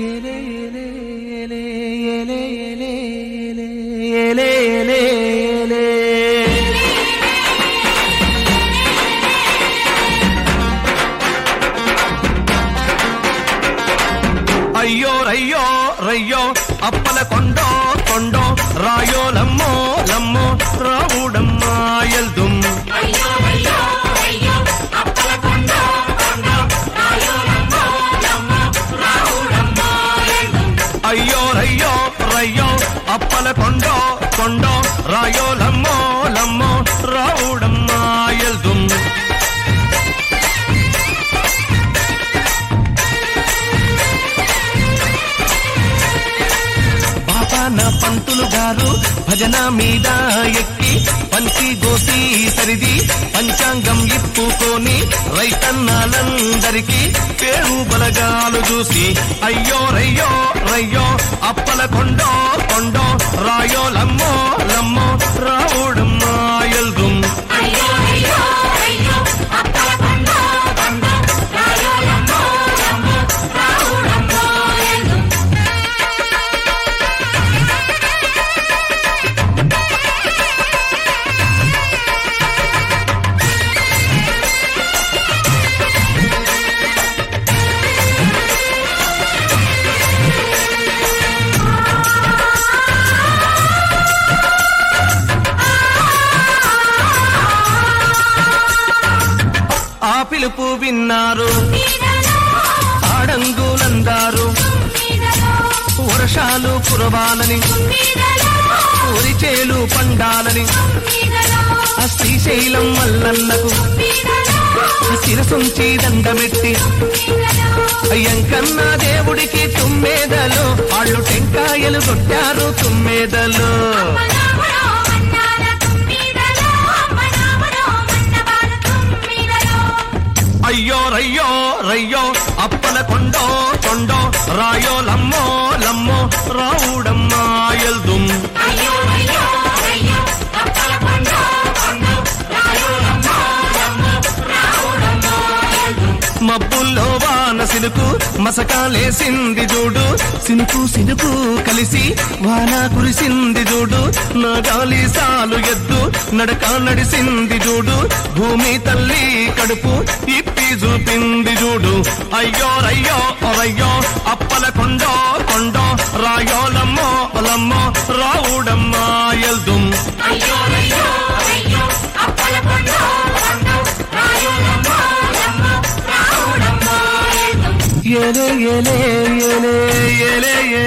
ఏలే ఏలే ఏలే ఏలే ఏలే ఏలే ఏలే ఏలే అయ్యో రయ్యో రయ్యో అప్పల కొండో కొండో రాయో లమ్మో లమ్మో రావుడమ్మా ఎల్దుం అయ్యో రయ్యో రయ్యో అప్పల కొండో కొండో రాయో లమ్మో లమ్మో రావుడమ్మా ఎల్దుం బాపాన పంతులు గారు భజన మీద ఎక్కి పంచి గోసి సరిది పంచాంగం ఇప్పుకొని రైతన్నాలందరికీ పేరు బలగాలు చూసి అయ్యో రయ్యో రయ్యో అప్పల కొండో కొండో రాయో లమ్మో లమ్మో రావుడమ్మా ఎల్దుం ఆ పిలుపు విన్నారు ఆడంగులందారు వర్షాలు కురవాలని ఉరిచేలు పండాలని శ్రీశైలం మల్లన్నకు శిరసుంచి దండమెట్టి అయ్యంకన్నా దేవుడికి తుమ్మేదలో వాళ్ళు టెంకాయలు కొట్టారు తుమ్మేదలో అయ్యో రయ్యో రయ్యో అప్పల కొండో కొండో రాయో లమ్మో లమ్మో రావుడమ్మా ఎల్దుం మబ్బుల్లో వాన సినుకు మసకాలేసింది చూడు సినుకు సినుకు కలిసి వాన కురిసింది చూడు నా గాలి సాలు ఎద్దు నడక నడిసింది చూడు భూమి తల్లి కడుపు ఇప్పి చూపింది చూడు అయ్యో రయ్యో రయ్యో అప్పల కొండో కొండో రాయో లమ్మో లమ్మో రావుడమ్మా ఎల్దుం ఏలే ఏలే ఏలే ఏలే ఏలే